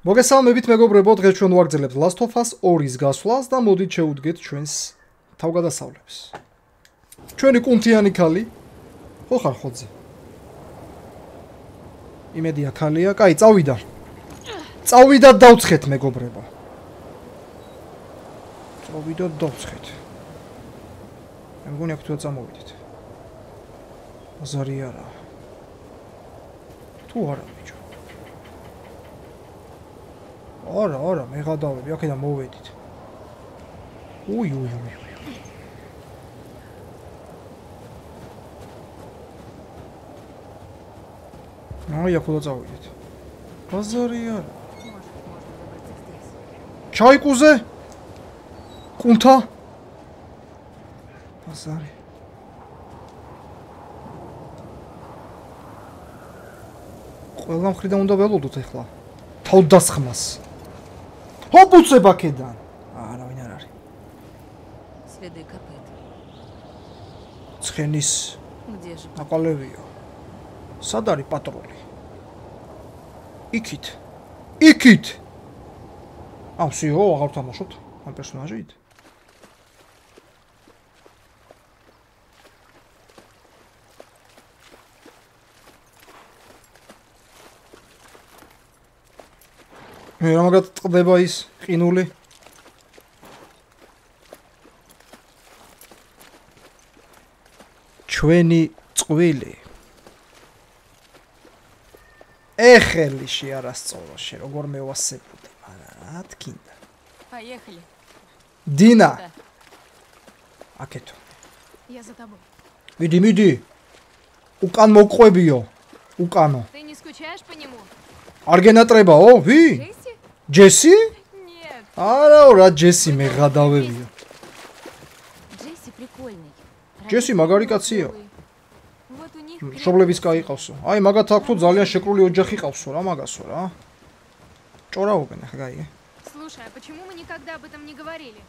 მოგესალმებით მეგობრებო, დღეს ჩვენ ვაგრძელებთ Last of Us 2-ის გასვლას და მოდით შევუდგეთ ჩვენს თავგადასავლებს. ჩვენი კუნთიანი ქალი. ხო ხარ ხოძე? იმედია ქალია. კაი, წავიდა. წავიდა დავცხეთ მეგობრებო. წავიდა დავცხეთ. მე მგონი აქ თუ წამოვიდეთ. აზარი არა. თუ არა ბიჭო. არა, მე გადავები, აქედან მოვედით. უი. აი, აქ უნდა წავიდეთ. ბაზარი არა. ჩაიკუზე? კუნთა? ბაზარი. ყველა მხრიდან უნდა ველოდოთ ახლა. თავდასხმას. Հոպուցებ აქედან. Არავინ არ არის. Следы копыт. ცხენის Где же? აყალევია. სად არის პატრული? იქით. Всё, აღარ თამაშობთ ამ პერსონაჟით. მე რამაგად ტყდება ის ყინული? ჩვენი წყვილი. ეხელიში არასწორო შე როგორ მევასებოდი, მაგრამ რა თქინდა. Поехали. დინა. აკეთო. Я за тобой. მიდი. უკან მოყვებიო. უკანო. Ты не скучаешь по нему? არ გენატრებაო? ვი? Джесси? ჯესი? Нет. არა, რა ჯესი მე გადავებიო. Джесси прикольный. ჯესი მაგარი კაცია. Вот у них მშობლების კაი ყავსო. აი მაგათ აქვს თუ ძალიან შეკრული ოჯახი ყავსო რა მაგასო რა. ჭორავობენ ახლა გაიგე. Слушай, а почему мы никогда об этом не говорили?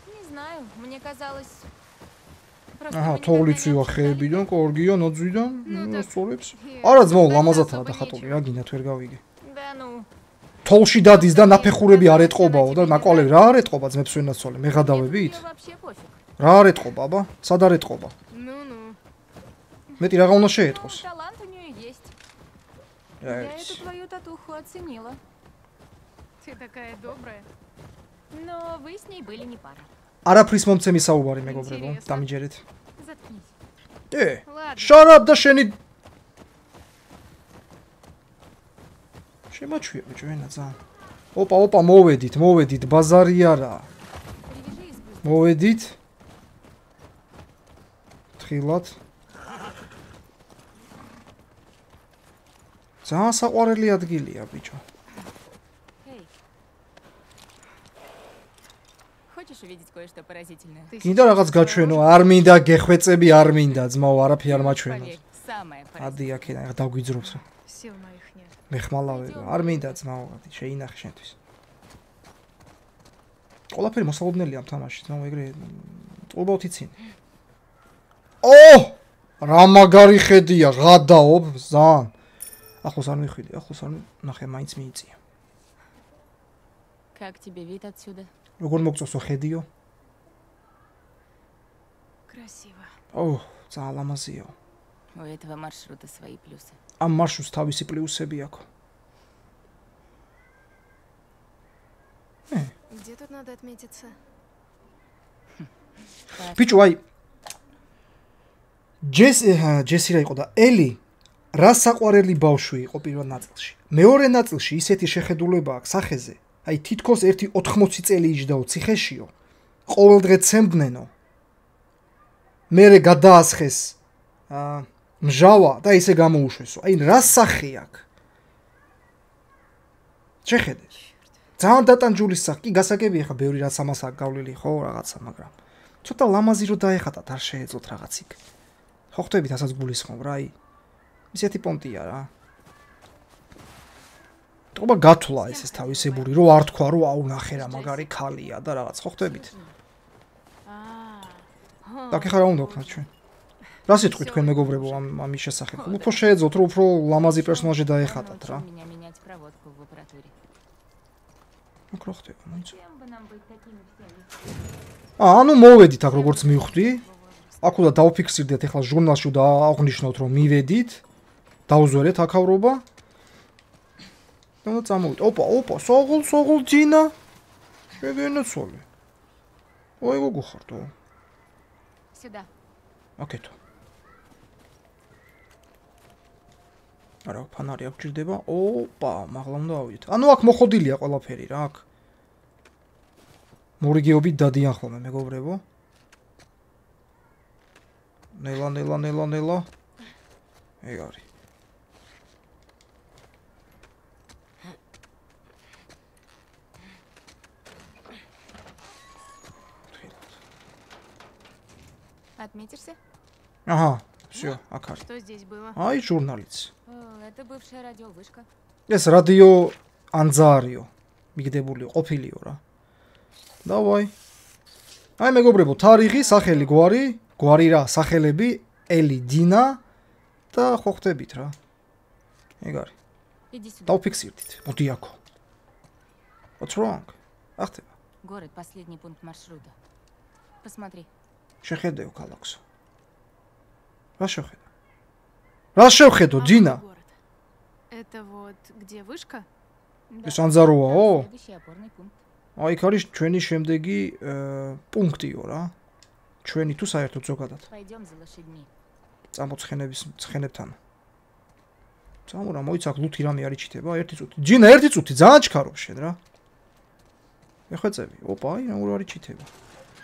Не знаю, мне казалось. აჰა, თოვლიცია ხეებიდან, კორგია, ნოძვიდან, სწორებს. არა ძმაო, ლამაზათაა დახატული, რა გინდათ ვერ გავიგე. Да ну. თოლში დადის და ნაფეხურები არ ეტყობაო და ნაკვალები რა არ ეტყობა ძმებს ვენაცვალე, მე გადავებით? Вообще пофиг. რა არ ეტყობა, აბა? სად არ ეტყობა? Ну. მეტი რაღა უნდა შეეტყოს. Талант у нее есть. რა Я არის? эту твою татуху оценила. Ты такая добрая. Но вы с ней были не пара. არაფრის მომცემი საუბარი მეგობრებო, დამიჯერეთ. Заткнись. Ладно. შარაბ და შენი შემაჩვია ბიჭო ენა ძალიან. ოპა, მოვედით, ბაზარი არა. Привяжи и спусти. მოვედით. თხილად. ძალიან საყვარელი ადგილია ბიჭო. Эй. Хочешь увидеть кое-что поразительное? გინდა რაღაც გაჩვენო, არ მინდა გეხვეწები, არ მინდა ძმაო, არაფერი არ მაჩვენო. Поверь, самое ადი აქედან ახლა დაგვიძრობს. Сил моих нет. მე ხმალავე, არ მინდა ძმაო, შეინახე შენთვის. ყველაფერი მოსალოდნელია ამ თამაშში, ძმაო, ეგრე ტყუბავთ იცინი. რა მაგარი ხედია, ღადაობ, ზან. ახლოს არ მიხვიდი, ნახე, მაინც მიიწია. Как тебе вид отсюда? როგორ მოგწოსო ხედიო? Красиво. ძალიან ლამაზია. У этого маршрута свои плюсы. ამ მარშრუტს თავისი პლუსები აქვს. Где тут надо отметиться? ბიჭო, აი ჯესი რა იყო და ელი რა საყვარელი ბავშვი იყო პირველ ნაწილში. მეორე ნაწილში ისეთი შეხედულება აქვს სახეზე. აი თითქოს 1.80 წელი იჯდაო ციხეშიო. ყოველდღე ცემდნენო. მერე გადაასხეს მჟავა და ისე გამოუშვესო. აი რა სახე აქვს. შეხედე. ძალიან დატანჯული სახე. კი გასაგებია ხა ბევრი რაც ამას აქვს გავლილი ხო რაღაცა, მაგრამ ცოტა ლამაზი რო დაეხატათ არ შეეძლოთ რაღაც იქ. ხო ხვდებით ასაც გულისხმობ რა, აი ისეთი პონტია რა. თქობა გათვლა ეს თავისებური, რომ არ თქვა რომ აუნახე რა მაგარი ქალია და რაღაც, ხო ხვდებით? და კი ხარ რა უნდა ვქნათ ჩვენ? რა სიტყვით თქვენ მეგობრებო ამის შესახებ? უფრო შეეძლოთ რომ უფრო ლამაზი პერსონაჟი დაეხატათ რა. проводку в аппаратуре. Макро ხდება, მაინც. Кем бы нам быть такими всеми? ანუ მოვედით აქ როგორც მივხვდი. აქ უნდა დავფიქსირდეთ ახლა ჟურნალში და აღნიშნოთ რომ მივედით. დავზვერეთ აქავრობა. და უნდა წამოვიდეთ. ოპა, სოღულ ჯინა. შეგენაცვალე. ой, გოგო ხარდო. Сюда. აკეთო. არა, ფანარი აქ ჭირდება. ოპა, მაღლა უნდა ავიდეთ. ანუ აქ მოხოდილია ყველაფერი რა აქ. მორიგეობით დადიან ხოლმე მეგობრებო. ნელა. ეგ არის. Отметишься? Ага, всё, აქ არის. Что здесь было? აი ჟურნალიც. Это бывшая радиовышка. ეს რადიო ანძარიო. მიგდებული ყოფილიო რა. დავაი. აი მეგობრებო, თარიღი, სახელი, გვარი რა, სახელები, ელი, დინა და ხო ხტებით რა. ეგ არის. Иди сюда. დავფიქსირდით. მოდი აქო. What's wrong? ახტება. Город последний пункт маршрута. Посмотри. შეხედეო ქალაქს. რა შეხედა? რა შევხედო, დინა? Это вот где вышка? ეს ანძაროაო? Следующий опорный пункт. აი იქ არის ჩვენი შემდეგი პუნქტიო რა. ჩვენი თუ საერთოდ ზოგადად. Пойдем за лошадьми. წამოცხენების ცხენებთან. წამო რა მოიცახ ლუთი რამე არის ჩიტება 1 წუთი. ჯინა 1 წუთი ძალიან ჩქარობ შენ რა. ეხვეწები. ოპა, აი რა არის ჩიტება.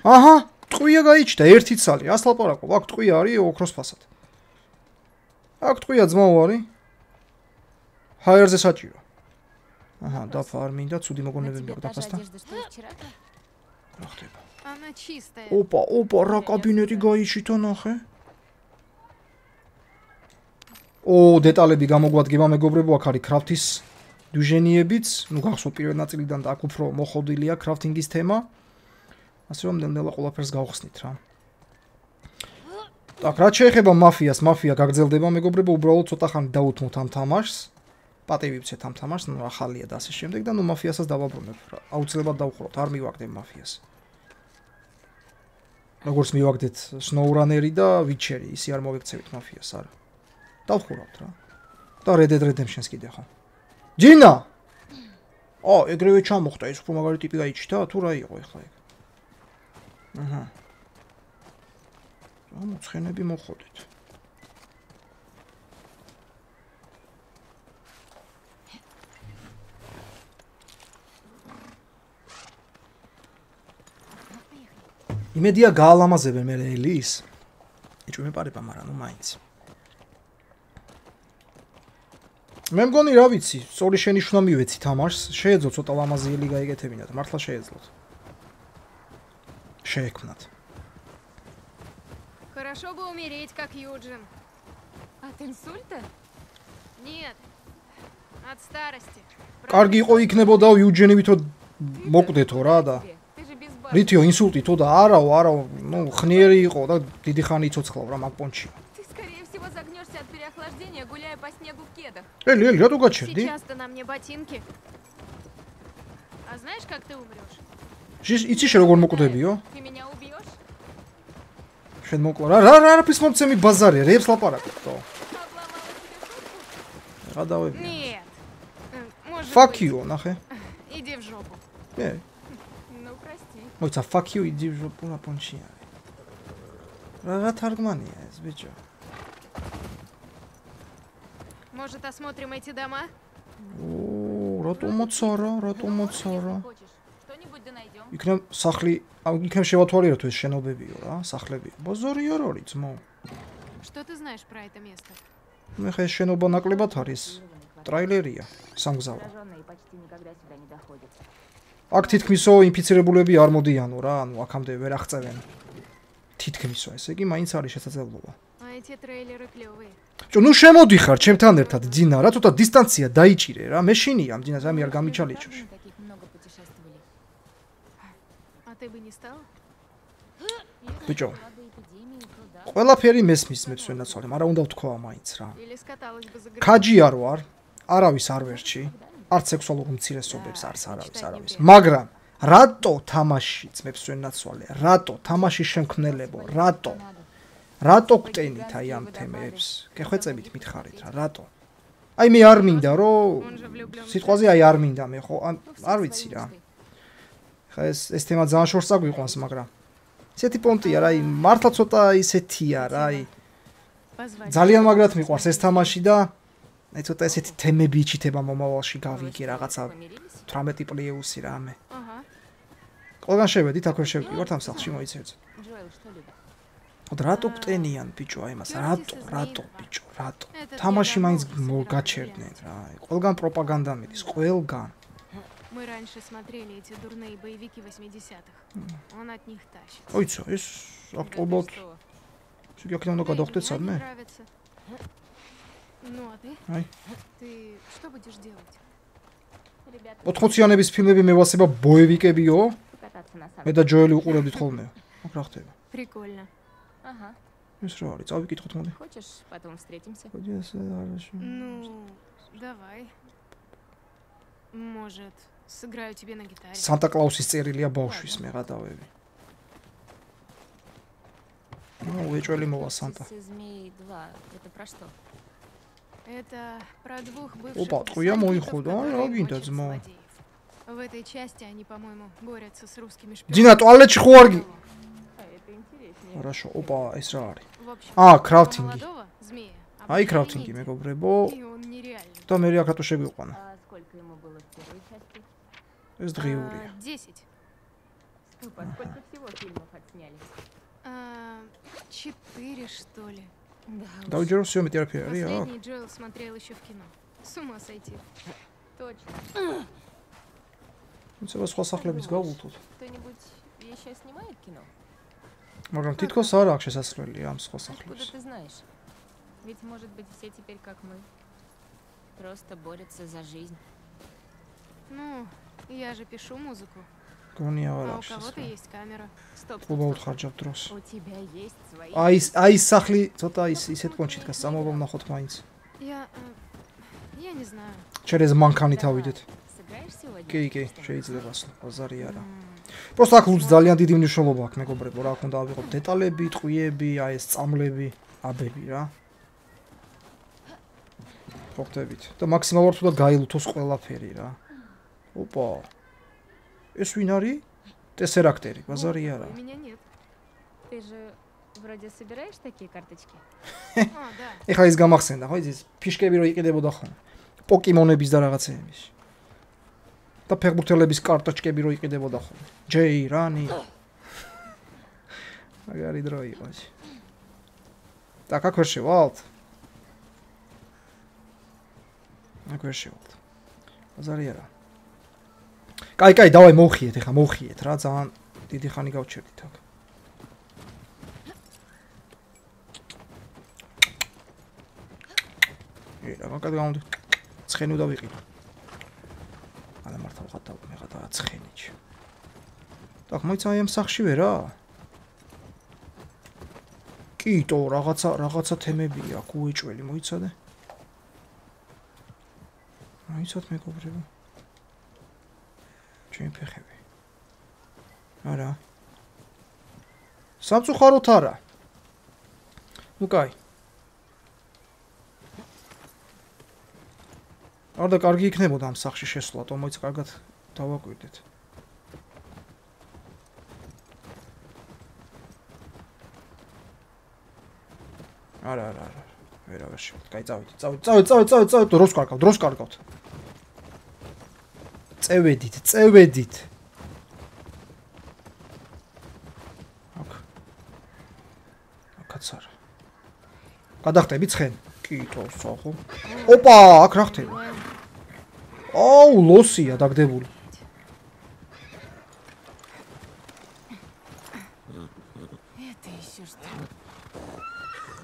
აჰა, ტყვია გაიჩნდა 1 ცალი. ას ლაპარაკობ, აქ ტყვია არის ოქროს ფასად. აქ ტყვია ძმაო არის. ჰაერზე საჭირო. აჰა, დაფარ მინდა ცუდი На მოგონებები тебе აქვს та же დაფასთან. одежда, что и вчера? რა ხდება? Она чистая. ოპა, რა კაბინეტი გაიჩიტა ნახე. ო, დეტალები გამოგვადგება მეგობრებო, აქ არის კრაფტის დუჟენიებიც, ნუ გახსოვთ პირველ ნაწილიდან და აქ უფრო მოხოდილია კრაფტინგის თემა. ასე რომ ნელ-ნელა ყველაფერს გავხსნით რა. так, რაც შეეხება მაფიას, მაფია გაგრძელდება მეგობრებო, უბრალოდ ცოტა ხანი დაუთმოთ ამ თამაშს. პატივი ვცეთ ამ თამაშს, ნუ ახალია და ასე შემდეგ და ნუ მაფიასაც დავაბრუნებ რა. აუცილებლად დავხუროთ, არ მივაგდებ მაფიას. როგორც მივაგდეთ SnowRunner-ი და Witcher-ი, ისე არ მოვიქცევით მაფიას, არა. დავხურავთ რა. და Red Dead Redemption-ს კიდე ხო. ჯინა! ეგრევე ჩამოხდა, ეს უფრო მაგარი ტიპი გაიჩიტა, თუ რა იყო ეხლა ეგ? აჰა. მოცხენები მოხოდით. იმედია გაალამაზებენ მე ელის. ეჭვმეპარება, მაგრამ ნუ მაინც. მე მგონი რა ვიცი, სწორი შენიშვნა მივეცი თამაშს, შეეძლო ცოტა ლამაზიელი გაიგეთებინათ, მართლა შეეძლოთ. შეექმნათ. Хорошо бы умереть, как Юджин. От инсульта? Нет, от старости. კარგი იყო იქნებოდა იუჯენი ვითო მოკვდეთო რა და Ты же безбашенный. რითიო ინსულტითო და არაო, ნუ ხნიერი იყო და დიდი ხანი იცოცხლავ რა მაგ პონჩი. Ты, скорее всего, загнешься от переохлаждения, гуляя по снегу в кедах. ელი, რატო გაჩერდი? Сейчас-то на мне ботинки. А знаешь, как ты умрешь? იცი შე როგორ მოკვდებიო? Ты меня убьешь? შენ მოკლა. რაფრის მომცემი ბაზარია, რეებს ლაპარაკობ. Обломала тебе шутку? რა დავები? Нет. Может Fuck быть. you, ნახე. Иди в жопу. Ну, прости. მოიცა fuck you იძი პუნა პონჩია. რა თარგმანია ეს ბიჭო? Может, осмотрим эти дома? ო, რატო მოცარა? Если хочешь, что-нибудь да найдем. იქნებ სახლი, იქნებ შევათვალიეროთ ეს შენობებიო რა, სახლები. ბაზარი არ არის ძმო. Что ты знаешь про это место? მე ხე შენობა ნაკლებად არის. ტრაილერია, სამგზავრო. Зараженные почти никогда сюда не доходят. აქ თითქმისო ინფიცირებულები არ მოდიანო რა, ანუ აქამდე ვერ აღწევენ. თითქმისო, ესე იგი მაინც არის შესაძლებლობა. А эти трейлеры клевые. ბიჭო, ნუ შემოდიხარ ჩემთან ერთად ძინა, რა ცოტა დისტანცია დაიჭირე რა, მე შინია ძინა სამი არ გამიჩალიჩო. Правда, мы таких много путешествовали. А ты бы не стала? ბიჭო, Была бы эпидемия, то да. ყველაფერი მესმის მეცვენაცვალე, მაგრამ უნდა ვთქვა მაინც რა. Или скаталась бы за границу? ქაჯი არ ვარ, არავის არ ვერჩი. Когда-нибудь. არც სექსუალურ უმცირესობებს არც არავის. მაგრამ რატო თამაში ძმებს ვერ ნაცვალე? რატო თამაში შემქმნელებო? რატო გტენით აი ამ თემებს? გეხვეწებით მითხარით რა, რატო? აი მე არ მინდა რომ სიტყვაზე აი არ მინდა მე ხო არ ვიცი რა. ხა ეს თემა ძალიან შორს აგვიყვანს, მაგრამ ესეთი პონტია რა, აი მართლა ცოტა ისეთია რა, აი ძალიან მაგრად მიყვარს ეს თამაში და აი ცოტა ესეთი თემები იჩითება მომავალში გავიგე რაღაცა 18 პლუსი რამე. Ага. ყველგან შევედით, აქ ვერ შევკივართ ამ სახლში მოიცევთ. რატო გტენიან ბიჭო აი მას? რატო ბიჭო, რატო? თამაში მაინც გაჩერდნენ რა. ყველგან პროპაგანდა მიდის, ყველგან. Мы раньше смотрели эти дурные боевики 80-х. Он от них тащит. ოიცო, ეს აქტუალურად შეგექნა უნდა გადავხდეთ სადმე? Ну, а ты? აი. Ты что будешь делать? 80-იანების ფილმები მევასება ბოევიკებიო? მე და ჯოელი უყურებდით ხოლმე. აქ რა ხდება? Прикольно. Ага. ეს რა არის? წავიკითხოთ მოდი. Хочешь, потом встретимся? მოდი ასე არაში. Ну, давай. Может, сыграю тебе на гитаре. Санта Клаусის წერილია ბავშვის მე გადავები. Ну, ეჭველი მოვა Санта. Змеи 2. Это про что? Это про двух бывших. Опа, я мой бандитов, ход, которые а, гинда мочат дзма. злодеев. В этой части они, по-моему, борются с русскими шпионами. Дина, туалетში ხო არ გი? Это интереснее. Хорошо, опа, ეს რა არის? В общем, А, этого крафтинги. молодого змея Აი обучали კრაფტინგი ниндзя. მეგობრებო. И он нереальный. და მე აქ რატო შეგვიყვანა? А сколько ему было в первой части? ეს დღიურია. 10. Стоп, а сколько всего фильмов отсняли? 4, что ли. Да уж, დავიჯერო всё მეტი არაფერი არის აქ. Последний Джоэл смотрел еще в кино. С ума сойти. точно. იცი რა სხვა სახლებიც გავულთოთ. Кто-нибудь еще снимает кино? მაგრამ თითქოს არ აქვს შესასვლელი ამ სხვა Откуда სახლებს. ты знаешь? Ведь, может быть, все теперь как мы. Просто борются за жизнь. Ну, я же пишу музыку. გონია არ А у აქვს кого-то შესასვლელი. есть камера. Стоп, стоп, უბრალოდ стоп. ხარჯავ დროს. У тебя есть свои... აი სახლი ცოტა ისეთ კონჩით გას სამობა ვნახოთ მაინც. Я не знаю. через მანქანით ავიდეთ. Сыграешь сегодня? კი, შეიძლება სულ ბაზარი არა. просто აქ ლუც ძალიან დიდი მნიშვნელობა აქვს მეგობრებო, რა უნდა ავიღოთ დეტალები, ტყვიები, აი ეს წამლები, აბები რა. ხოხტებით და მაქსიმალურად თუ და გაილუთოს ყველაფერი რა. ოპა. ეს ვინ არის? ტესერაქტერი, ბაზარი არა. У меня нет. Ты же вроде собираешь такие карточки? Да. ეხლა ის გამახსენდა, ხო ის ფიშკები რო იყიდებოდა ხოლმე. პოკიმონების და რაღაცეების. და ფეხბურთელების კარტოჩკები რო იყიდებოდა ხოლმე. ჯეი, რანი. მაგარი დრო იყო. Так, აქ ვერ შევალთ? აქ ვერ შევალთ. ბაზარი არა. კაი, დავაი მოვხიეთ ეხლა, მოვხიეთ რა, ძალიან დიდი ხანი გავჩერდით აქ. რა მაგად გამომდი. ცხენი უნდა ვიყიდო. არა მართლა ვღათავ მე რა ცხენიჩი. так, მოიცა აი ამ სახშივე რა. კიტო, რაღაცა თემებია, გუეჭველი მოიცადე. მოიცად მეგობრებო. ჩემი ფეხები. არა. სამწუხაროდ არა. ну кай. არ და კარგი იქნებოდა ამ სახში შესვლა, თუმცა კარგად დავაკვირდეთ. არა. ვერავარ შევთ. კაი, წავით, დროს კარგავთ. წევედით. აქაც არა. გადახტები ცხენ. კიტო, საღო. ოპა, აქ რა ხდება? აუ, ლოსია დაგდებული. Это еще что?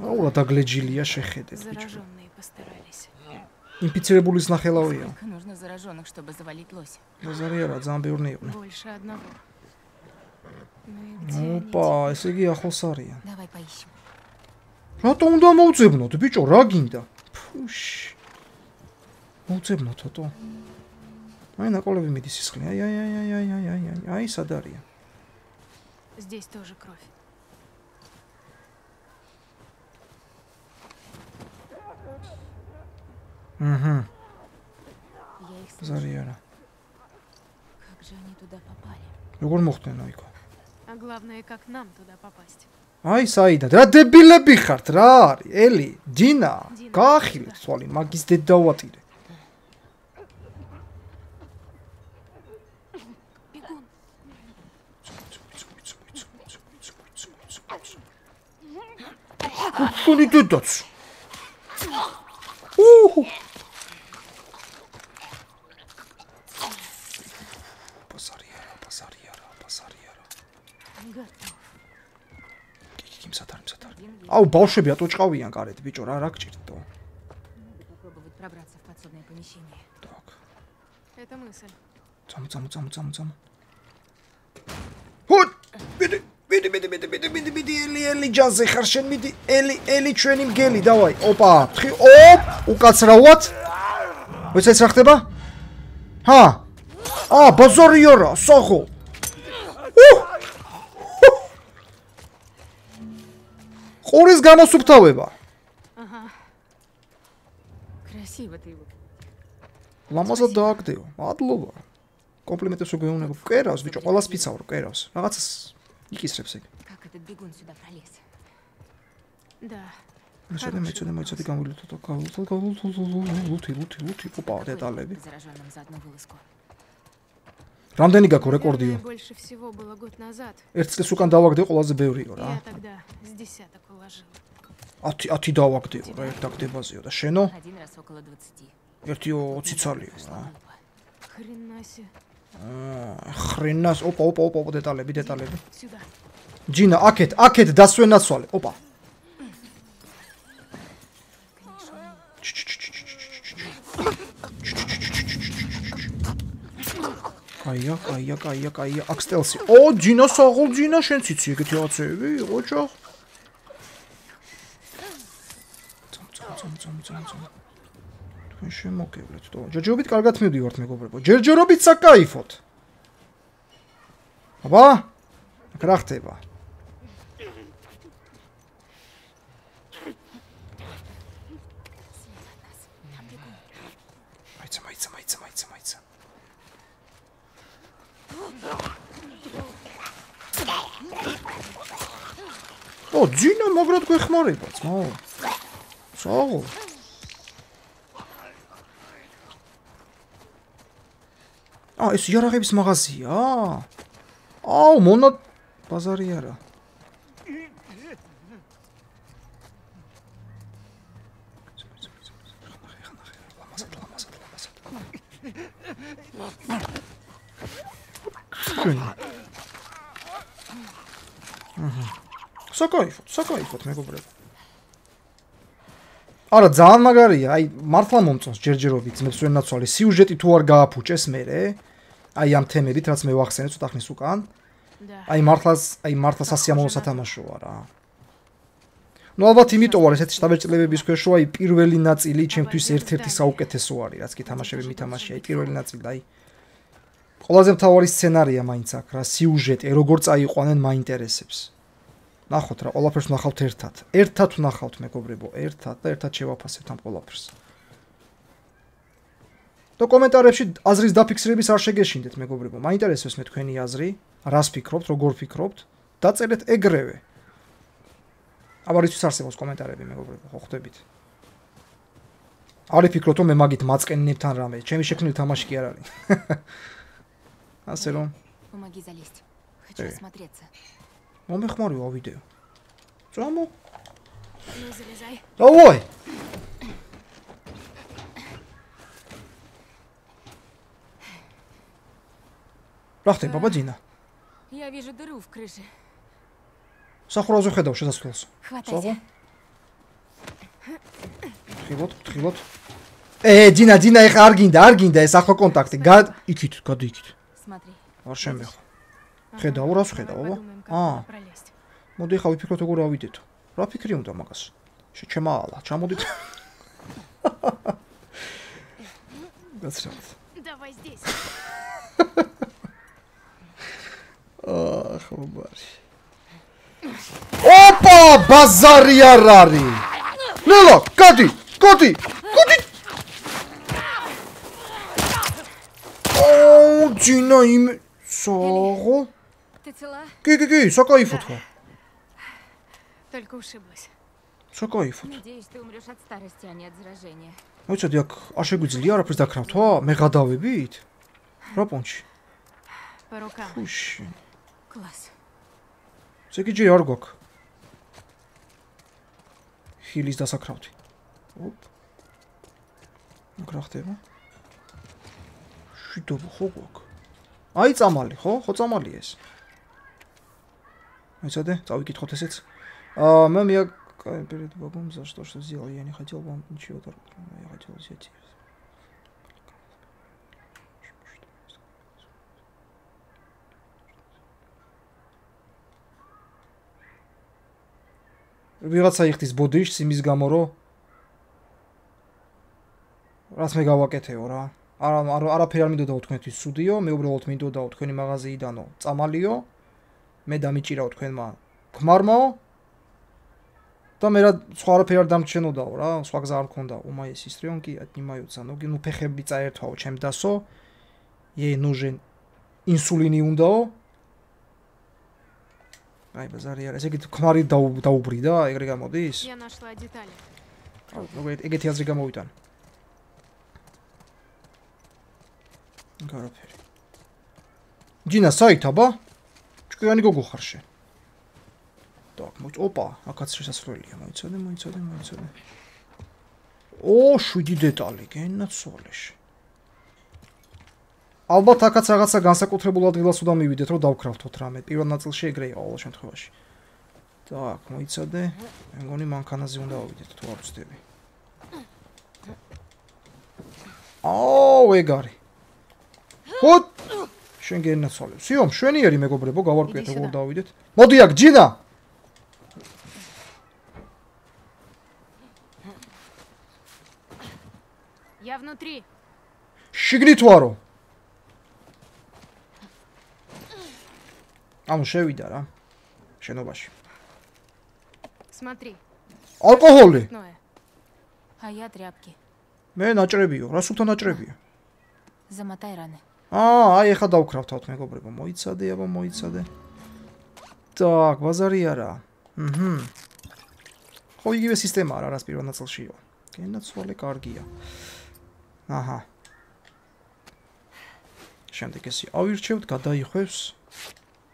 აუ, დაგლეჯილია შეხედეთ, ბიჭო. Зараженные постарались. ინფიცირებულის ნახელავია. Сколько нужно зараженных, чтобы завалить лося? ბაზარი არა, ძალიან ბევრნი იყვნენ. Больше одного. Ну и где они ოპა, ესე იგი ახლოს არიან. Давай поищем. რატო უნდა მოვძებნოთ, ბიჭო, რა გინდა? ფუშ. მოვძებნოთ, ოტო. აი ნაკოლები მიდის სისხლი. აი, სად არიან? Здесь тоже кровь. Угу. Я их слышу. Зарьяра. Как же они туда попали? როგორ მოხდნენ აიქო? А главное, как нам туда попасть. აი, საიდან? რა დებილები ხართ, რა არის? ელი, დინა, გაახილეთ სვალი, მაგის დედ დავატირე. Бегун. Куни дедაც. Пасарიარა. Готов. Kimsatар. აუ, ბავშვები ატოჭყავიან კარეთ, ბიჭო, რა გჭირდო? Надо попробовать пробраться в подсобное помещение. Так. Это мысль. Цам. Хут! მიდი, ელი ჯანზე ხარ შენ, მიდი, ელი ჩვენი მგელი, დავაი. ოპა, უკაცრავად. ვიცით რა ხდება? ჰა? ბაზარიარა, საღო. ყურის გამოსუფთავება. Ага. Красиво ты его. ლამაზად დააგდეო. მადლობა. კომპლიმენტებს უგეუბნება. კერავს, ბიჭო, ყველას ფიცავრო, კერავს. რაღაცას იკისრებს ეგ. Как этот бегун сюда пролез? Да. მეცოდი გამვილოთ. ლუთი, ოპა, დეტალები. Зараженным за одну вылазку. რამდენი გაქო რეკორდიო? Наверное, больше всего было год назад. ერთ წელს უკან დავაგდეო ყველაზე ბევრიო რა. Я тогда с десяток уложил. 10 დავაგდეო რა ერთ დაგდებაზეო და შენო Один раз около 20. 20 цаლიო რა. Хрена себе. ხრენას, ოპა, დეტალები. Сюда. ჯინა, აქეთ დასვენაცვალე. ოპა. კაია, აქსტელსი. ჯინა, საღოლ ჯინა, შენ ციცი ეგეთი რაღაცები, იყო ჩახ. წამ. თქვენ შემოგევლეთ, თო. ჯერჯერობით კარგად მივდივართ, მეგობრებო. ჯერჯერობით საკაიფოთ. აბა? აქ რა ხდება? მაიცა. ჯინა, მაგრად გვეხმარება, ძმაო. საღო. ეს იარაღების მაღაზია? მონა ბაზარი არა. საკაიფოთ, მეგობრებო. არა, ძალიან მაგარია, აი, მართლა მომწონს ჯერჯერობით მეცვენაცვალე სიუჟეტი თუ არ გააფუჭეს მერე, აი ამ თემებით, რაც მე ვახსენე ცოტა ხნის უკან. აი მართლა სასიამოვნო სათამაშოა რა. ნუ ალბათ იმიტომ არის ესეთი შტაბეჭდილებების ქვეშ, რომ აი პირველი ნაწილი ჩემთვის ერთ-ერთი საუკეთესო არის, რაც კი თამაშები მითამაშია, აი პირველი ნაწილი, აი ყველაზე მთავარი სცენარია მაინც აქ რა, სიუჟეტი, როგორ წაიყვანენ მაინტერესებს. ნახოთ რა, ყველაფერს ვნახავთ ერთად. ერთად ვნახავთ, მეგობრებო, ერთად და ერთად შევაფასებთ ამ ყველაფერს. და კომენტარებში აზრის დაფიქსირების არ შეგეშინდეთ, მეგობრებო. მაინტერესებს მე თქვენი აზრი, რას ფიქრობთ, როგორ ფიქრობთ, დაწერეთ ეგრევე. აბარისთვის არსებობს კომენტარები, მეგობრებო, ხო ხვდებით? არი ფიქრობთ, რომ მე მაგით მაწყენინებ თან რამე, ჩემი შექმნილი თამაში კი არ არის. ასე რომ Помоги залезть. Хочу осмотреться. მომეხმარება ვიდეო. წამო. Ну, залезай. დავай. რა ხდება, ბაბაძინა? Я вижу дыру в крыше. სახურავზე ხედავ შესასვლელს. Хватайся. თხილოთ. ჯინა, ეხა არ გინდა ეს ახლა კონტაქტი. იქით, გადი იქით. Смотри. არ შემეხო. ხედავ, რას ხედავ, აბა? Пролезть. მოდი ხა ვიფიქროთ როგორ ავიდეთო. რა ფიქრი უნდა მაგას? შეჩემაალა, ჩამოდით. გაცრავთ. Давай здесь. Ах, უბარი. Опа, ბაზარი არ არის. ლელა, გადი. О, Джина им сого. Ты цела? Ки, сакаифот ხო? Только ушиблась. Сакаифот. Надеюсь, ты умрешь от старости, а не от заражения. მოიცოდი აქ არ შეგვიძლია არაფერს დაქნავთვა? მე გადავებით? რა პონჩი? По рукам. უშ. Класс. ზეგიჯი არ გვაქვს. ხილის დასაკრავთი. ოპ. რა ხდება? შიდობა ხო გვაქვს? აი წამალი ხო? ხო წამალი ეს. მოიცოდე? წავიკითხოთ ესეც. მე перед Богом за что сделал. Я не хотел вам ничего такого. Я хотел взять. ვიღაცა იხდის ბოდიშს იმის გამო რომ რას მე გავაკეთეო რა. არაფერი არ მინდოდა თქვენთვის სუდიო, მე უბრალოდ მინდოდა თქვენი მაღაზიიდანო წამალიო. მე დამიჭირაო თქვენმა ქმარმაო. და მე რა სხვა არაფერი არ დამჩენოდაო რა, სხვა გზა არ მქონდა. У моей сестрёнки отнимаются ноги, ну ფეხები წაერთვაო ჩემ დასო. ей нужен инсулინი უნდაო. აი ბაზარი არა, ესე იგი ქმარი დაუბრიდა, ეგრე გამოდის? Я нашла детали. ну ეგეთი აზრი გამოვიტან. გარაფერი. ჯინა საითაბა? ჭკვიანი გოგო ხარ შენ. Так, опа, акაც შესასვლელია, მოიცოდე. ო, 7 დეტალი, გენაცვალეში. ალბათ акაც რაღაცა განსაკუთრებულ ადგილას უნდა მივიდეთ, რომ დავკრავთოთ რამე. პირველ ნაწილში ეგრე იყო ყოველ შემთხვევაში. Так, მოიცოდე. მე მგონი მანქანაზე უნდა ავიდეთ, თუ არ ვცდები. აუ, ეგარი. ხოთ, შენ გენაცვალე. სიო, მშვენიერი მეგობრებო, გავარკვიეთ როგორ დავიდეთ. მოდი აქ, ჯინა. Я внутри. შიგნით ვარო. ანუ შევიდა რა. შენობაში. Смотри. ალკოჰოლი. А я тряпки. მე ნაჭრებიო, რა სულთან ნაჭრებია. Замотай раны. აი ეხა დავკრავთავთ მეგობრებო, მოიცადე. Так, ბაზარი არა. ხო იგივე სისტემაა რა, რას პირველ ნაწილში იყო. გენაცვალე კარგია. აჰა. შემდეგ ესე ავირჩევთ, გადაიხვევს.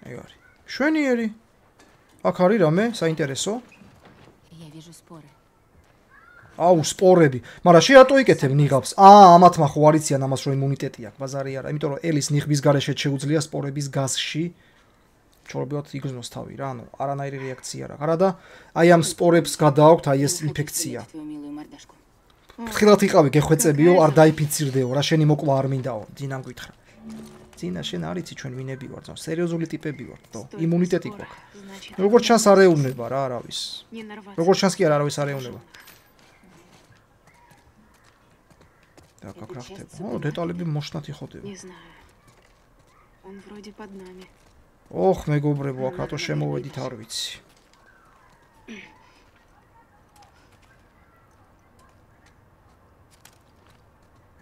ეგ არის. შვენიერი. აქ არის რამე საინტერესო. Я вижу споры. აუ, სპორები. მაგრამ შეატო იკეთებ ნიღაბს. ამათმა ხო არიციან ამას რომ იმუნიტეტი აქვს, ბაზარი არა. იმიტომ რომ ელის ნიღბის გარეშე შეუძლია სპორების გაზში ჩორბიოთ იგრძნოს თავი რა, ანუ არანაირი რეაქცია რა. არა და აი ამ სპორებს გადააქვთ აი ეს ინფექცია. ფრთხილად იყავი გეხვეწებიო, არ დაიფიცირდეო, რა შენი მოკლა არ მინდაო. ძინამ გითხრა. ძინა შენ არიცი ჩვენ ვინები ვართ, სერიოზული ტიპები ვართ, თო, იმუნიტეტი გვაქვს. როგორც ჩანს არ ეუბნება რა არავის. როგორც ჩანს კი არავის არ ეუბნება. Так, как რა ხდება? ო, დეტალები მოშნათი ხდება. Не знаю. Он вроде под нами. ოხ, მეგობრებო, აქ რატო შემოვედით არ ვიცი.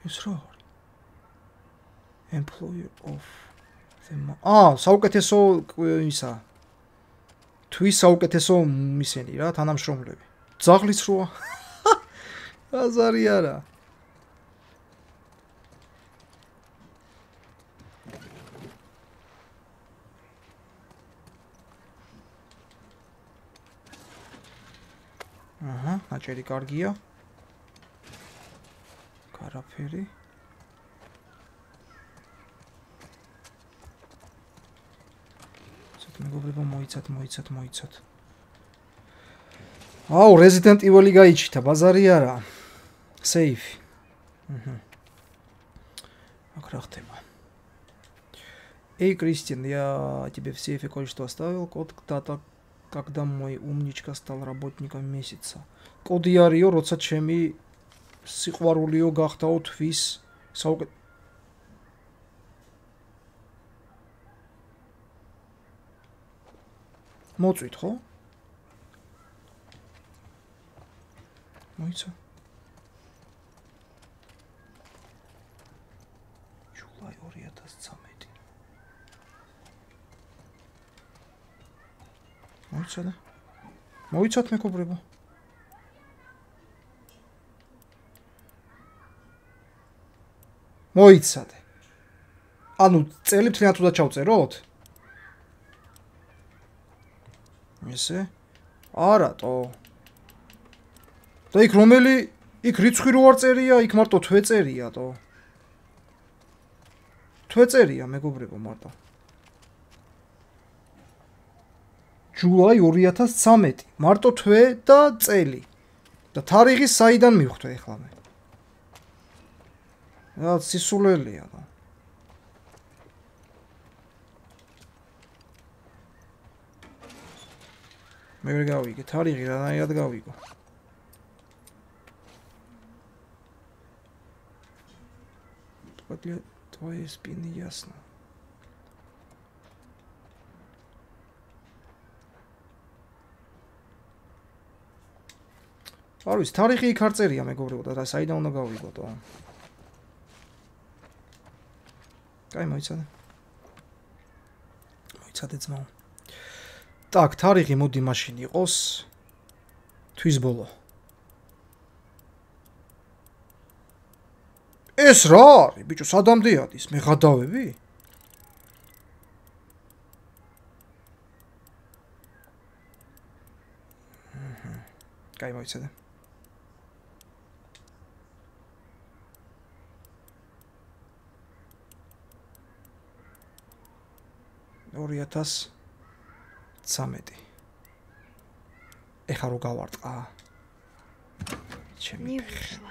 ეს რა არის? Employer of the საუკეთესო ისა. თვის საუკეთესო მისენი რა, თანამშრომლები. ძაღლის როა. აზარი არა. აჰა, ნაჭერი კარგია. კარაფერი. მეგობრებო, მოიცათ. აუ, Resident Evil-ი გაიჩითა, ბაზარი არა. Сейфი. აქ რა ხდება? Эй, Кристин, я тебе в сейфе кое-что оставил. Код когда мой умничка стал работником месяца. Коდი არისო, როცა ჩემი სიყვარულიო გახდაო თვის საუკეთ მოწვით ხო? მოიცა. ჯულაი 2013. მოიცა და მოიცათ მეგობრებო. მოიცადე. ანუ წელი მთლიანად უნდა ჩავწეროთ? ესე? არატო. და იქ რომელი იქ რიცხვი რო არ წერია, იქ მარტო თვე წერიატო. თვე წერია მეგობრებო მარტო. ჯულაი 2013. მარტო თვე და წელი. და თარიღი საიდან მივხვდე ახლა მე? რა სისულელია და. მე ვერ გავიგე, თარიღი რანაირად გავიგო. Твои спины ясно. არ ვიცი, თარიღი იქ არ წერია მეგობრებო და საიდან უნდა გავიგოთ? კაი, მოიცადე. მოიცადე ძმაო. Так, თარიღი მოდი მაშინ იყოს თვის ბოლო. ეს რა არის? ბიჭო, სადამდე ადის? მე გადავები? კაი, მოიცადე. ორიათას 13. ეხა რო გავარტყა. Не вышло.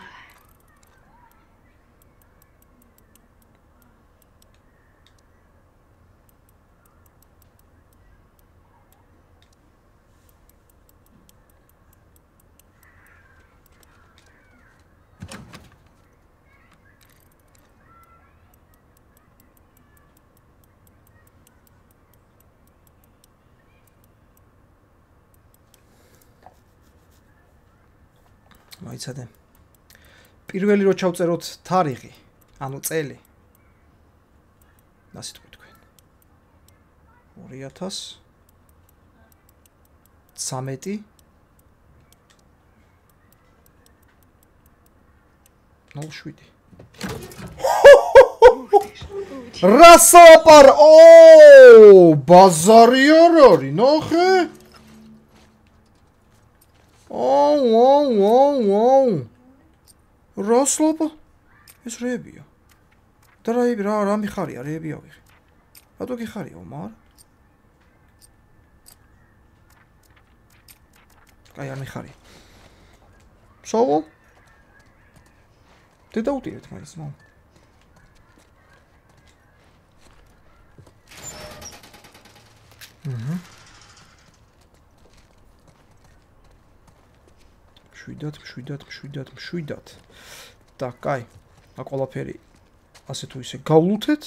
მოიცადე. პირველი რო ჩავწეროთ თარიღი, ანუ წელი. ასე თქვი თქვენ. 2013 07. რა საპარ? ო, ბაზარი არ არის, ნახე. Оу. Рослопо. ეს რეებია. და რა მიხარია, რეები ავიღე. რატო გიხარია, მარ? კაი, არ მიხარია. სულ? დედაუტირეთ მაინც, მომ. შვიდათ. და კაი, აქ ყველაფერი ასე თუ ისე გავლუთეთ.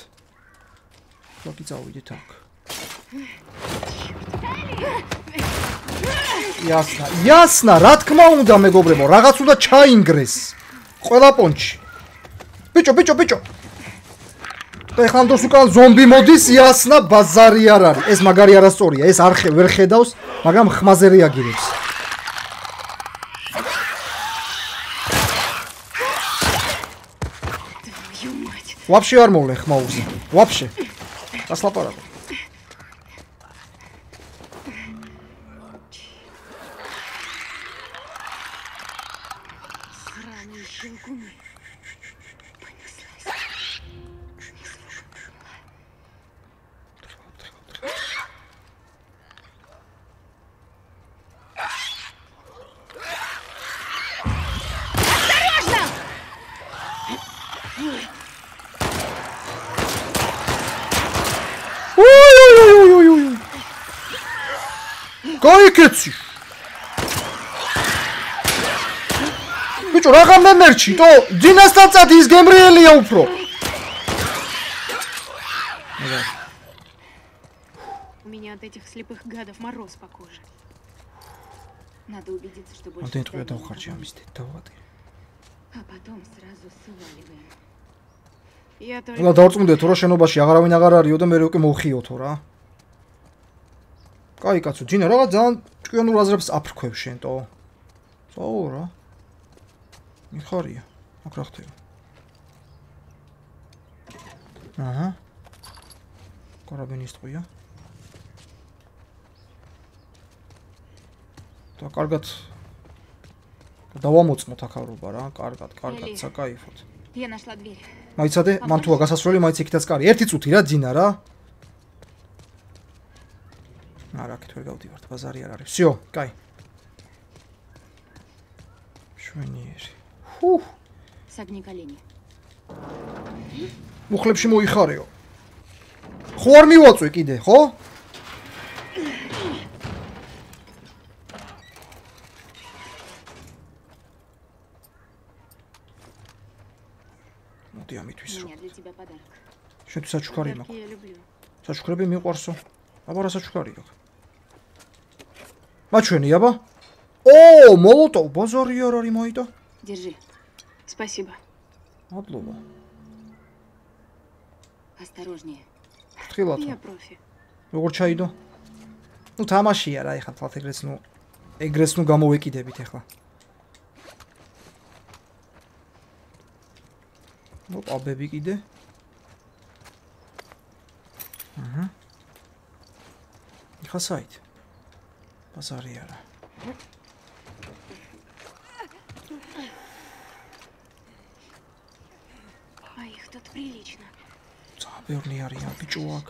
ვაკი წავიდეთ აქ. Ясно, რა თქმა უნდა მეგობრებო, რაღაც უნდა ჩაინგრეს. ყველა პონჩი. ბიჭო. და ეხლა ამ დროს უკან ზომბი მოდის, ясно, ბაზარი არ არის. ეს მაგარი არასწორია, ეს არ ვერ ხედავს, მაგრამ ხმაზე რეაგირებს. Вообще არ მოვლე ხმაურზე. Вообще. გასლაპარაკო. გაიქეცი. ბიჭო, რაღა მემერჩი, თო დინასთან წადი ის გემრიელია უფრო. У меня от этих слепых гадов мороз по коже. Надо убедиться, что больше ამდენ თქვა здания не დავხარჯი ამის работает. დავადი. А потом сразу сваливаем. Я только... უნდა დავწუნდეთ რომ შენობაში აღარავინ აღარ არისო და მე უკვე მოვხიოთო რა. კაი კაცო, ჯინა რაღაც ძალიან ჭკვიანურ აზრებს აფრქვევ შენტო. წაო რა. მიხარია. აქ რა ხდება? აჰა. კარაბინის ტყვია. და კარგად დავამოწმოთ აქავრობა რა, კარგად, საკაიფოდ. Я нашла дверь. მაიცადე, მან თუა გასასვლელი, მაიც იქითაც კარი. ერთი წუთი რა ძინა რა. არა, აქ თვე გავდივართ, ბაზარი არ არის. всё, კაი. შვენიერი. ჰუ. Согни колени. მუხლებში მოიხარეო. ხო არ მივაწვე კიდე, ხო? მოდი ამითვის У რომ. меня для тебя подарок. შენთვის საჩუქარი Подарки მაქვს. я люблю. საჩუქრები მიყვარსო. აბა რა საჩუქარი აქვს? მაჩვენი აბა? ო, მოლოტოვ, ბაზარი არ არის მაიტა. Держи. Спасибо. მადლობა. Осторожнее. ფრთხილად. Я профи. როგორ ჩაიდო? ნუ თამაშია რა, ეხლა თვალთ ეგრეს ნუ გამოვეკიდებით ეხლა. ნუ აბები კიდე. აჰა. იხა საით. ბაზარი არა. А их тут прилично. ძაბერნი არიან ბიჭო აქ.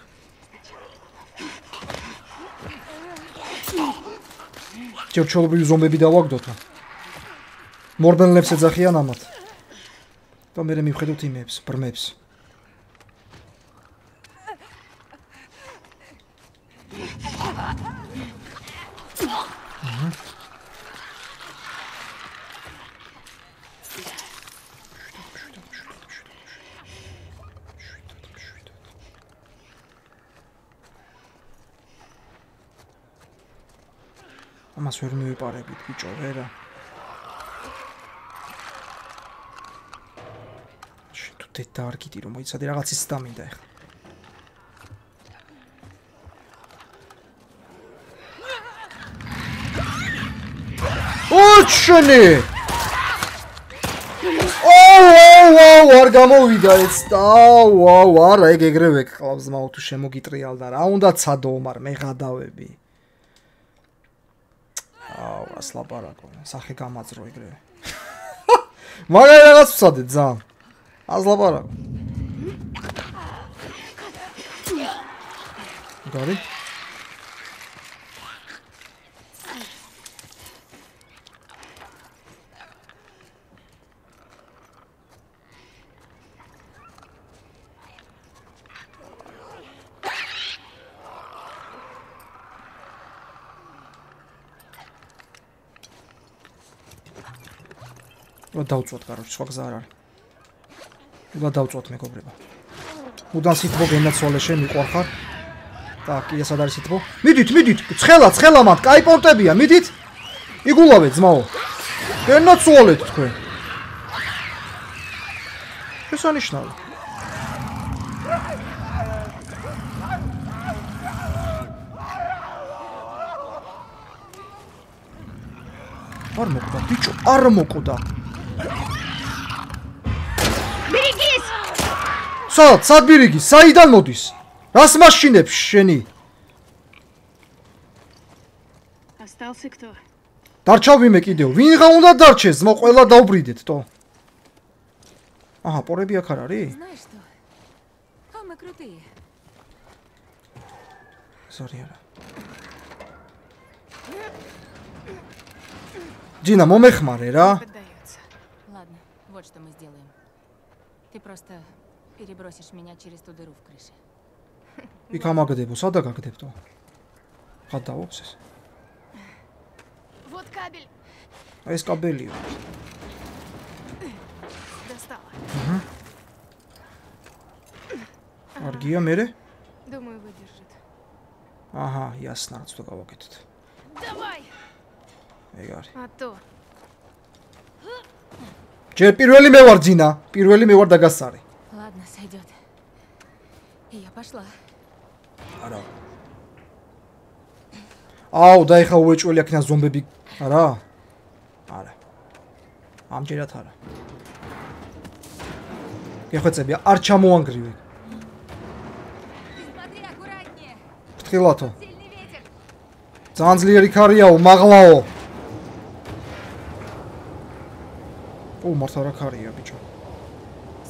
ჯერჩოლობრივი ზომბები დავაგდოთ. მორბენლებს ეძახიან ამათ. და მე მივხედოთ იმებს, ბრმებს. ამას ვერ მივიპარებით ბიჭო, ვერა. თუ დედა არ გიტი რომ მოიცადე რაღაც ის დამინდა ეხლა. ოჩნე! აუ, არ გამოვიდა ეს. აუ, არა, ეგ ეგრევე ყავს მაუ თუ შემოგიტრიალდა. რა უნდა ცადო, მაგრამ მე გადავები. აუ, ასლაპარაკო, სახე გამაძრო ეგრევე. მაგარი რაღაც ვსადე ძალიან. ასლაპარაკო. გარი? დავწვათ, კაროჩ, სხვა გზა არ არის. უნდა დავწვათ მეგობრებო. უდან სიტბო გენაცვალე შემიყვარხარ. так, კიდე სად არის სიტბო? მიდით, ცხელა მათ, კაი პორტებია, მიდით. იგულავეთ ძმაო. გენაცვალეთ თქვენ. შესანიშნავი. არ მოკვდა, ბიჭო, არ მოკვდა. Берегись! სად ბირიგი, საიდან მოდის? რას მაშინებს შენი? Остался кто? დარჩა ვიმე კიდევ. ვინღა უნდა დარჩეს? მო ყველა დაუბრიდეთ, თო. აჰა, პორები აქ არ არის? Знаешь что? А мы крутые. Sorry არა. Джина, მომეხმარე რა. Поддается. Ладно, вот что мы сделаем. Ты просто перебросишь меня через ту дыру в крыше. იქ ამაგდებო, სადა გაგდებო? გადავობს ეს. Вот кабель. აი ეს კაბელიო. Достала. არგია მერე? Думаю, выдержит. აჰა, ясно, რაც თუ გავაკეთოთ. Давай! ეგ არის. А то. ჯერ პირველი მე ვარ ძინა, პირველი მე ვარ დაგასარი. Ладно, сойдет. Я пошла. არა. აუ, და ეხა უეჭველი აქ ზომბები, არა? არა. ამჯერად არა. გეხვეწები, არ ჩამოანგრივე. Смотри аккуратнее. ფრთხილათო. Сильный ветер. ძალიან ძლიერი ქარიაო, მაღლაო. ო, მართლა რა ქარია, ბიჭო.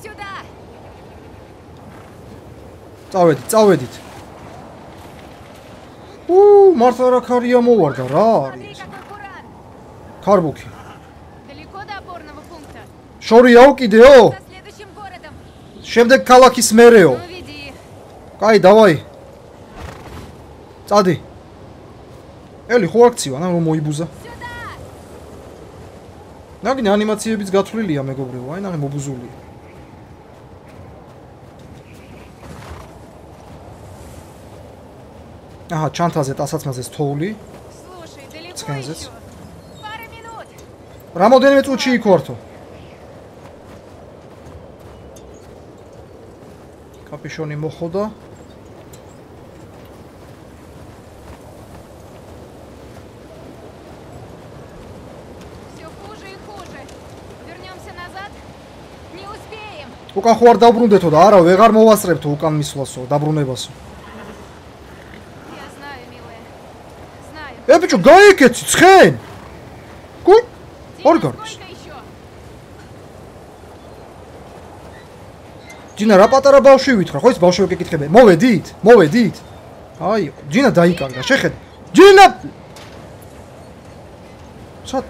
Сюда. წავედით. მართლა რა ქარია მოვარდა, რა Смотри, არის? какой куран! ქარბუქი. Далеко до опорного пункта? შორიაო კიდეო? За следующим городом. შემდეგ ქალაქის მერეო. Ну, веди. კაი, დავაი. წადი. ელი ხო აქცივა, რომ მოიბუზა. Сюда! ნაგინი ანიმაციებიც გათვლილია მეგობრებო, აი ნახე მობუზულია. აჰა, ჩანთაზე ტასაცმაზე თოვლი. Слушай, далеко Сканзец. еще? Пара минут. რამოდენიმე წუთში იქ ვართო. კაპიშონი მოხოდა. Все хуже и хуже. Вернемся назад? Не успеем. უკან ხო არ დაბრუნდეთო და არა, ვეღარ მოვასწრებთო უკან მისვლასო, დაბრუნებასო. Я знаю, милая. Знаю. ბიჭო, გაიქეცი, ცხენ. გულ Дима, ორგანიზ. сколько еще? ჯინა რა პატარა ბავშვი ვითხრა, ხო ის ბავშვი გეკითხებე. მოვედით. აი, ჯინა დაიკარგა, შეხედე. ჯინა! სად?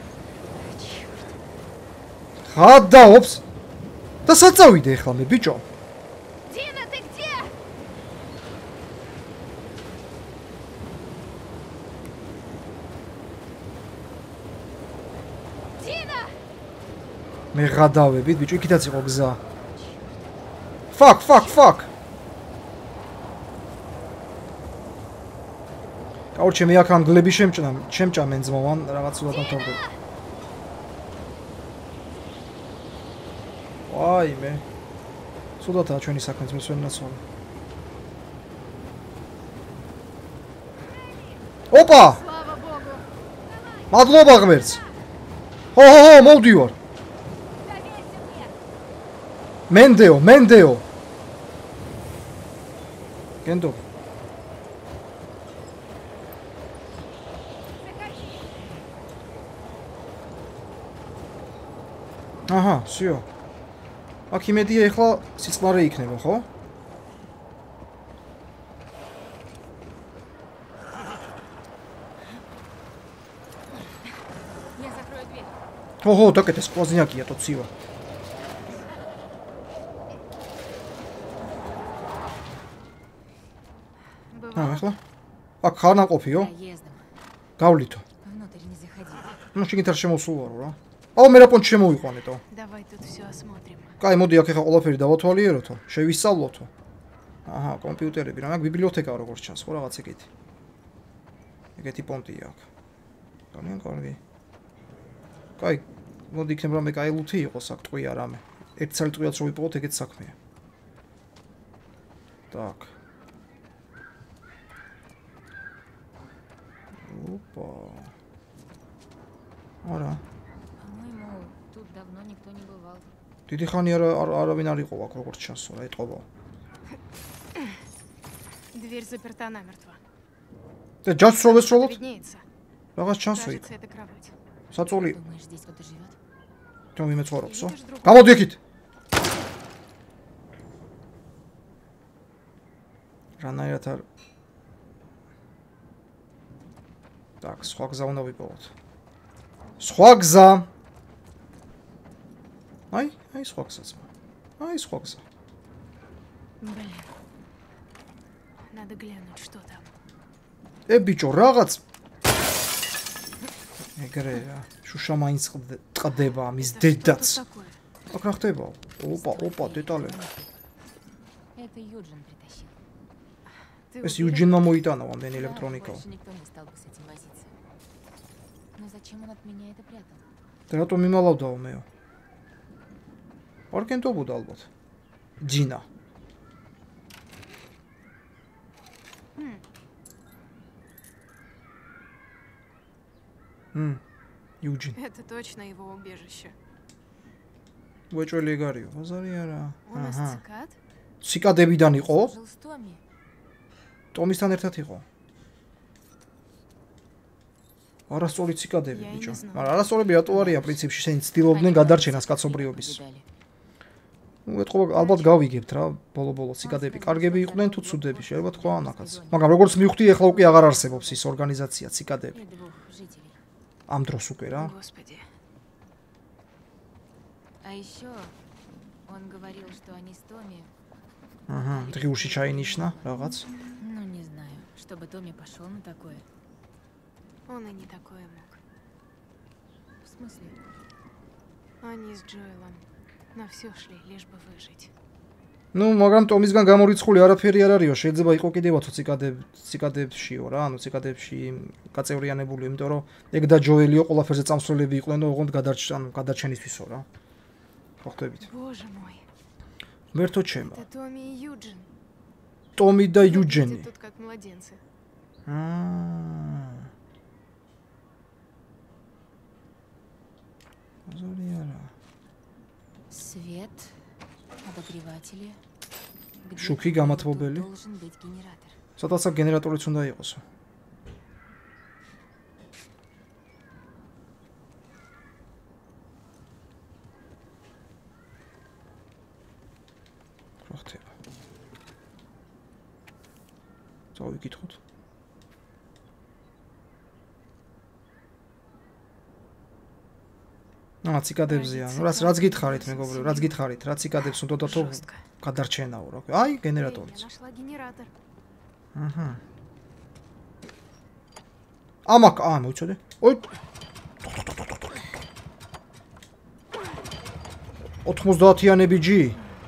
ხადაობს. და საწავიდე ახლა მე, ბიჭო. Дина, ты где? Дина! მე ღადავებით, ბიჭო, იქითაც იყო გზა. Fuck. გაურჩე მე აქ ანგლები შემჭამენ ძმოვან რაღაც უნდა დამთავრდა. ვაი მე. სულათაა ჩვენი საქმეც მე სვენნაცვალე. ოპა! Слава богу! მადლობა ღმერთს. ხო, მოვდივარ. Доверься мне. მენდეო. გენდო. Заходи. აჰა, всё. აქ იმედია ეხლა სიწყმარე იქნება, ხო? Я закрою дверь. ხო, დაკეთე, სკვაზნიაკია, ტოცივა. Бывало. ახლა. აქ ხარ ნაყოფიო? Проездом. გავლითო. Внутрь не заходи. ну შეგით არ შემოსულვარო რა. აუ მე რა პონჩი შემოვიყვანეთო. Давай тут все осмотрим. კაი, მოდი აქ ახლა ყველაფერი დავათვალიეროთო, შევისწავლოთო. აჰა, კომპიუტერები, რა, ბიბლიოთეკა როგორც ჩანს, ხო რაღაც ეგეთი. ეგეთი პონტია აქ. ძალიან კარგი. კაი, მოდი იქნება რამე კაი ლუთი იყოს აქ ტყვია რამე. ერთ წელი ტყვიაც რო ვიპოვოთ, ეგეთ საქმეა. Так. Опа. Ара. По-моему, тут давно никто не бывал. დიდი ხანი არავინ არ იყო აქ როგორც ჩანს, რა ეტყობა. Дверь заперта намертво. და ჯავს რო ვესროლოთ? Виднеется. რაღაც ჩანსო იქ. Кажется, это кровать. საწოლი Думаешь, здесь кто-то живет? თუ მიმეცხოვრობსო? Видишь друг? გამოდი იქით. რანაირად არ Так, სხვა გზა უნდა ვიპოვოთ. სხვა გზა. აი, სხვა გზაც. აი, სხვა გზა. Блин. Надо глянуть, что там. ბიჭო, რაღაც ეგრეა. შუშა მაინც ტყდება მის Это დედაც. что такое? აქ რა ხდება? ოპა, დეტალები. Это Юджин притащил. Ты ეს уверен? იუჯინმა მოიტანა ამდენი Да, ელექტრონიკა. больше никто не стал бы с этим возиться. Но зачем он от меня это прятал? და რატომ იმალავდაო მეო? არ კენტობოდა ალბათ. ჯინა. იუჯინ. Это точно его убежище. უეჭველი ეგ არისო, ბაზარი არა. У нас цикад? ციკადებიდან იყო? Жил с Томми. ტომისთან ერთად იყო. არასწორი ციკადები, Я и ბიჭო. не знала. მაგრამ არასწორები რატო არიან პრინციპში, შენ ცდილობდნენ გადარჩენას კაცობრიობის. ნუ ეთყობა ალბათ გავიგებთ რა, ბოლო-ბოლო ციკადები კარგები იყვნენ თუ ცუდები, შეიძლება თქვა ანაკაც. მაგრამ როგორც მივხვდი, ეხლა უკვე აღარ არსებობს ის ორგანიზაცია ციკადები. И двух жителей. ამ დროს უკვე რა. Господи. А еще он говорил, что они с Томми... აჰა, დღიურში ჩაინიშნა რაღაც. Ну, не знаю, чтобы Томми пошел на такое. Он и не такое мог. В смысле? Они с Джоэлом на все шли, лишь бы выжить. ნუ, მაგრამ ტომისგან გამორიცხული არაფერი არ არისო, შეიძლება იყო კიდევაცო ციკადებშიო რა, ანუ ციკადებში გაწევრიანებული, იმიტომ რომ ეგ და ჯოელიო ყველაფერზე წამსვლელები იყვნენ და ოღონდ გადარჩენისთვისო რა. ხო ხვდებით. Боже мой. მერთო ჩემო. Это Томми и Юджин. ტომი და Выглядят იუჯენი. тут как младенцы. ზორიარა. Свет, обогреватели. Где-то Шуки тут გამათბობელი. должен быть генератор. სადღაცა გენერატორიც უნდა იყოსო. რა ხდება? წავიკითხოთ. ციკადებზეა. ნუ რაც გითხარით მეგობრებო, რაც გითხარით, რა ციკადებს უნდა დათო Жестко. გადარჩენაო რა. აი, Эй, გენერატორიც. я нашла генератор. აჰა. ამაკ, მოიცოდე. ოი. 90-იანები ჯი.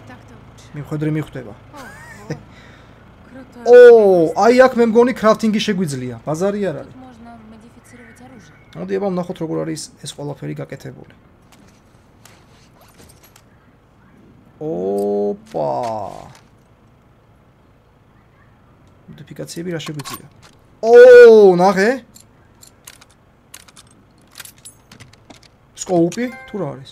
Так-то лучше. მიხვედრი მიხვდება. Круто. ო, აი აქ მე მგონი კრაფტინგი შეგვიძლია. ბაზარი არ Тут არის. можно модифицировать оружие. მოდი აბა ვნახოთ როგორ არის ეს ყველაფერი გაკეთებული. ოპა. მოდიფიკაციები რა შეგვიძლია? ო, ნახე. სკოუპი თუ რა არის?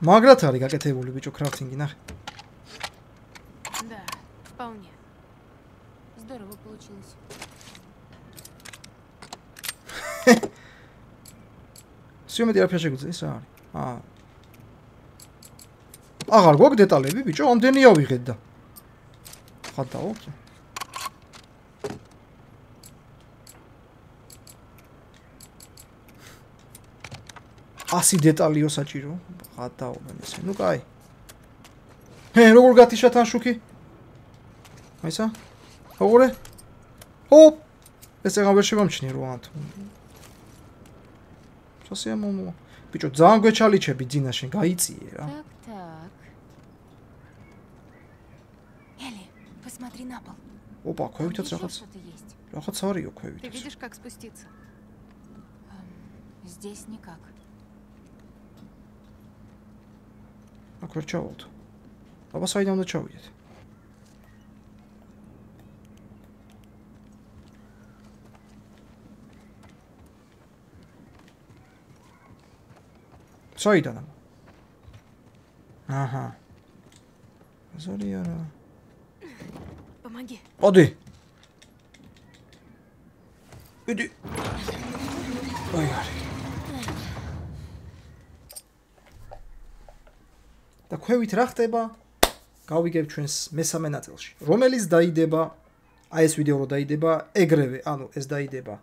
მაგრად არის გაკეთებული ბიჭო კრაფტინგი, ნახე. Да, вполне. Здорово получилось. სიომეტი არაფერი შეგვიძლია, ეს რა არის? აღარ გვაქვს დეტალები, ბიჭო, ამდენია ვიღეთ და. ხადაობ. 100 დეტალიო საჭირო. ხადაობენ ესე. ნუ კაი. როგორ გათიშა თან შუქი? აისა? როგორე? ჰოპ! ეს ეგ ვერ შევამჩნიე რო ანთ. სასიამოვნოა. ბიჭო, ძალიან გვეჩალიჩები ძინა შენ, გაიწიე რა. Так. Элли, посмотри на пол. ოპა, Там ქვევითაც ещё რაღაც что-то есть. რაღაც არისო Ты ქვევითაც. видишь, как спуститься? Здесь никак. აქ ვერ ჩავალთ. აბა საიდან უნდა ჩავიდეთ? საიდან? აჰა. ზორიარა. Помоги. ოდი. იდი. აი არის. და ქვევით რა ხდება? გავიგებ ჩვენს მესამე ნაწილში. რომელიც დაიდება, აი ეს ვიდეო რო დაიდება, ეგრევე, ანუ ეს დაიდება.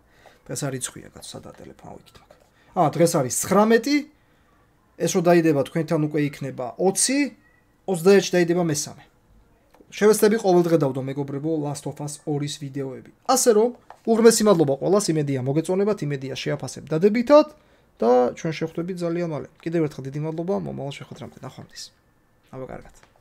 დღეს არის რიცხვია, კაცო, სადაა ტელეფონი ვიკითხავ. დღეს არის 19. ეს რო დაიდება, თქვენთან უკვე იქნება 20, 21-ში დაიდება მესამე. შევეცდები ყოველ დღე დავდო მეგობრებო Last of Us 2-ის ვიდეოები. ასე რომ, უღრმესი მადლობა ყველას, იმედია მოგეწონებათ, იმედია შეაფასებ დადებითად და ჩვენ შევხვდებით ძალიან მალე. კიდევ ერთხელ დიდი მადლობა, მომავალ შეხვედრამდე. ნახვამდის. აბა კარგად.